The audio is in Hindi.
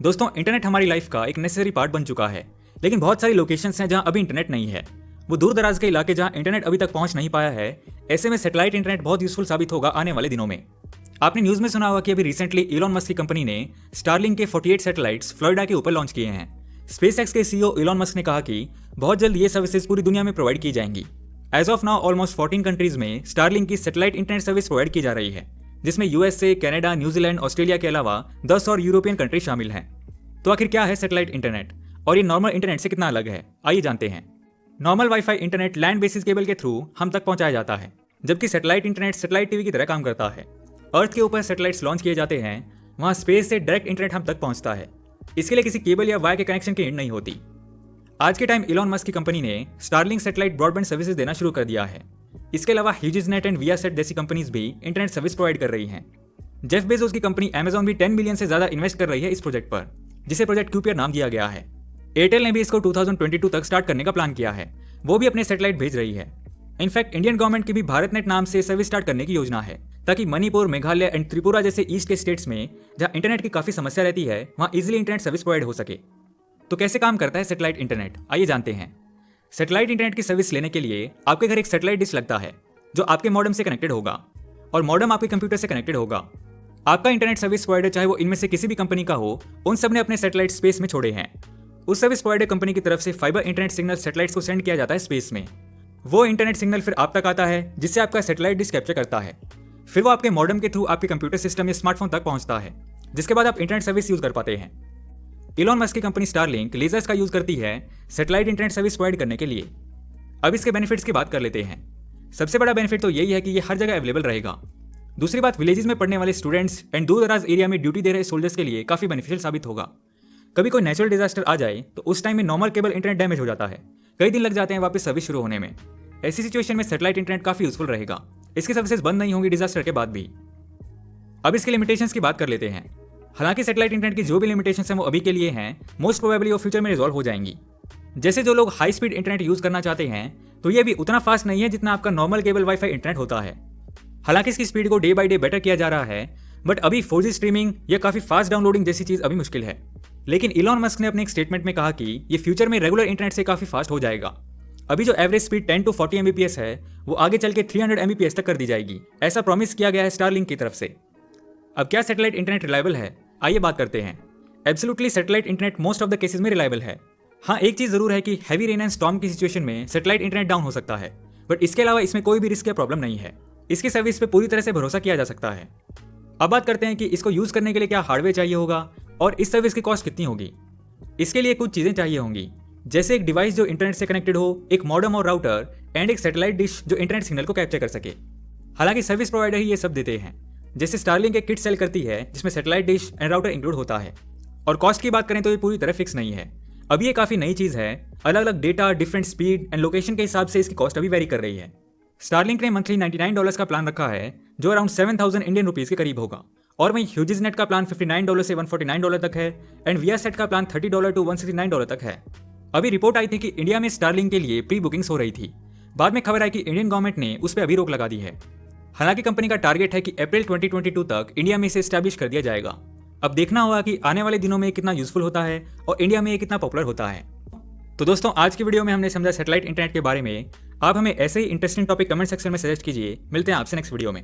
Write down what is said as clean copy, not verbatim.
दोस्तों, इंटरनेट हमारी लाइफ का एक नेसेसरी पार्ट बन चुका है, लेकिन बहुत सारी लोकेशंस हैं जहां अभी इंटरनेट नहीं है। वो दूर दराज के इलाके जहां इंटरनेट अभी तक पहुंच नहीं पाया है, ऐसे में सैटेलाइट इंटरनेट बहुत यूजफुल साबित होगा आने वाले दिनों में। आपने न्यूज में सुना होगा कि अभी रिसेंटली इलॉन मस्क की कंपनी ने स्टारलिंक के 48 सैटेलाइट्स फ्लोरिडा के ऊपर लॉन्च किए हैं। स्पेसएक्स के सीईओ इलॉन मस्क ने कहा कि बहुत जल्द ये सर्विसेज पूरी दुनिया में प्रोवाइड की जाएंगी। As of now almost 14 countries में स्टारलिंक की सैटेलाइट इंटरनेट सर्विस प्रोवाइड की जा रही है, जिसमें यूएसए, कनाडा, न्यूजीलैंड, ऑस्ट्रेलिया के अलावा 10 और यूरोपियन कंट्री शामिल हैं। तो आखिर क्या है सैटेलाइट इंटरनेट और ये नॉर्मल इंटरनेट से कितना अलग है, आइए जानते हैं। Normal wifi internet land basis cable के थ्रू हम तक पहुंचाया जाता है, जबकि सैटेलाइट इंटरनेट सैटेलाइट टीवी की तरह काम करता है। अर्थ के ऊपर सैटेलाइट्स लॉन्च किए जाते हैं, वहां स्पेस से डायरेक्ट इंटरनेट हम तक पहुंचता है। इसके लिए किसी केबल या वायर के कनेक्शन की नीड नहीं होती। आज के टाइम इलॉन मस्क की कंपनी ने स्टारलिंक सैटेलाइट ब्रॉडबैंड सर्विसेज देना शुरू कर दिया है। इसके अलावा ह्यूजेसनेट एंड वियासेट जैसी कंपनीज भी इंटरनेट सर्विस प्रोवाइड कर रही हैं। जेफ बेजोस की कंपनी अमेजॉन भी 10 बिलियन से ज्यादा इन्वेस्ट कर रही है इस प्रोजेक्ट पर, जिसे प्रोजेक्ट क्यूपियर नाम दिया गया है। एयरटेल ने भी इसको 2022 तक स्टार्ट करने का प्लान किया है, वो भी अपने सैटेलाइट भेज रही है। इनफैक्ट इंडियन गवर्नमेंट की भी भारत नेट नाम से सर्विस स्टार्ट करने की योजना है, ताकि मणिपुर, मेघालय एंड त्रिपुरा जैसे ईस्ट के स्टेट्स में जहां इंटरनेट की काफी समस्या रहती है, वहां इजिली इंटरनेट सर्विस प्रोवाइड हो सके। तो कैसे काम करता है सैटेलाइट इंटरनेट, आइए जानते हैं। सैटेलाइट इंटरनेट की सर्विस लेने के लिए आपके घर एक सैटेलाइट डिश लगता है, जो आपके मॉडेम से कनेक्टेड होगा, और मॉडेम आपके कंप्यूटर से कनेक्टेड होगा। आपका इंटरनेट सर्विस प्रोवाइडर, चाहे वो इनमें से किसी भी कंपनी का हो, उन सब ने अपने सैटेलाइट स्पेस में छोड़े हैं। उस सर्विस प्रोवाइडर कंपनी की तरफ से फाइबर इंटरनेट सिग्नल सैटेलाइट्स को सेंड किया जाता है स्पेस में। वो इंटरनेट सिग्नल फिर आप तक आता है, जिससे आपका सैटेलाइट डिश कैप्चर करता है। फिर वो आपके मॉडेम के थ्रू आपके कंप्यूटर सिस्टम या स्मार्टफोन तक पहुंचता है, जिसके बाद आप इंटरनेट सर्विस यूज कर पाते हैं। इलॉन मस्क की कंपनी स्टारलिंक लेजर्स का यूज करती है सैटेलाइट इंटरनेट सर्विस प्रोवाइड करने के लिए। अब इसके बेनिफिट्स की बात कर लेते हैं। सबसे बड़ा बेनिफिट तो यही है कि ये हर जगह अवेलेबल रहेगा। दूसरी बात, विलेजेस में पढ़ने वाले स्टूडेंट्स एंड दूर दराज एरिया में ड्यूटी दे रहे सोल्जर्स के लिए काफी बेनिफिशियल साबित होगा। कभी कोई नेचुरल डिजास्टर आ जाए तो उस टाइम में नॉर्मल केबल इंटरनेट डैमेज हो जाता है, कई दिन लग जाते हैं वापस सर्विस शुरू होने में। ऐसी सिचुएशन में सैटेलाइट इंटरनेट काफी यूजफुल रहेगा। इसकी सर्विसेज बंद नहीं होंगी डिजास्टर के बाद भी। अब इसके लिमिटेशंस की बात कर लेते हैं। हालांकि सैटेलाइट इंटरनेट की जो भी लिमिटेशंस हैं वो अभी के लिए हैं, मोस्ट प्रोबेबली वो फ्यूचर में रिजॉल्व हो जाएंगी। जैसे जो लोग हाई स्पीड इंटरनेट यूज करना चाहते हैं, तो ये भी उतना फास्ट नहीं है जितना आपका नॉर्मल केबल वाईफाई इंटरनेट होता है। हालांकि इसकी स्पीड को डे बाय डे बेटर किया जा रहा है, बट अभी 4G स्ट्रीमिंग या काफी फास्ट डाउनलोडिंग जैसी चीज अभी मुश्किल है। लेकिन इलॉन मस्क ने अपने एक स्टेटमेंट में कहा कि ये फ्यूचर में रेगुलर इंटरनेट से काफी फास्ट हो जाएगा। अभी जो एवरेज स्पीड 10 to 40 Mbps है, वो आगे चल के 300 Mbps तक कर दी जाएगी, ऐसा प्रॉमिस किया गया है स्टारलिंक की तरफ से। अब क्या सैटेलाइट इंटरनेट रिलायबल है, आइए बात करते हैं। Absolutely satellite internet most of the cases में रिलायबल है। हाँ, एक चीज जरूर है कि हैवी रेन एंड स्टॉर्म की सिचुएशन में सैटेलाइट इंटरनेट डाउन हो सकता है, बट इसके अलावा इसमें कोई भी रिस्क या प्रॉब्लम नहीं है। इसकी सर्विस पे पूरी तरह से भरोसा किया जा सकता है। अब बात करते हैं कि इसको यूज करने के लिए क्या हार्डवेयर चाहिए होगा और इस सर्विस की कॉस्ट कितनी होगी। इसके लिए कुछ चीजें चाहिए होंगी, जैसे एक डिवाइस जो इंटरनेट से कनेक्टेड हो, एक मॉडेम और राउटर एंड एक सैटेलाइट डिश जो इंटरनेट सिग्नल को कैप्चर कर सके। हालांकि सर्विस प्रोवाइडर ही ये सब देते हैं। जैसे स्टारलिंक एक किट सेल करती है जिसमें satellite dish and router include होता है। और कॉस्ट की बात करें तो ये पूरी तरह फिक्स नहीं है। अभी ये काफी नई चीज है, अलग अलग data, different speed and location के हिसाब से इसकी कॉस्ट अभी वेरी कर रही है। स्टारलिंक ने मंथली $99 का प्लान रखा है, जो अराउंड 7,000 इंडियन रुपीज के करीब होगा। और वहीं ह्यूजेसनेट का प्लान $59 से $149 तक है एंड वियासेट का प्लान $30 to $169 तक है। अभी रिपोर्ट आई थी कि इंडिया में स्टारलिंक के लिए प्री बुकिंग्स हो रही थी। बाद में खबर आई कि इंडियन गवर्नमेंट ने उस पर अभी रोक लगा दी है। हालांकि कंपनी का टारगेट है कि अप्रैल 2022 तक इंडिया में इसे एस्टैब्लिश कर दिया जाएगा। अब देखना होगा कि आने वाले दिनों में कितना यूजफुल होता है और इंडिया में ये कितना पॉपुलर होता है। तो दोस्तों, आज की वीडियो में हमने समझा सैटेलाइट इंटरनेट के बारे में। आप हमें ऐसे ही इंटरेस्टिंग टॉपिक कमेंट सेक्शन में सजेस्ट कीजिए। मिलते हैं आपसे नेक्स्ट वीडियो में।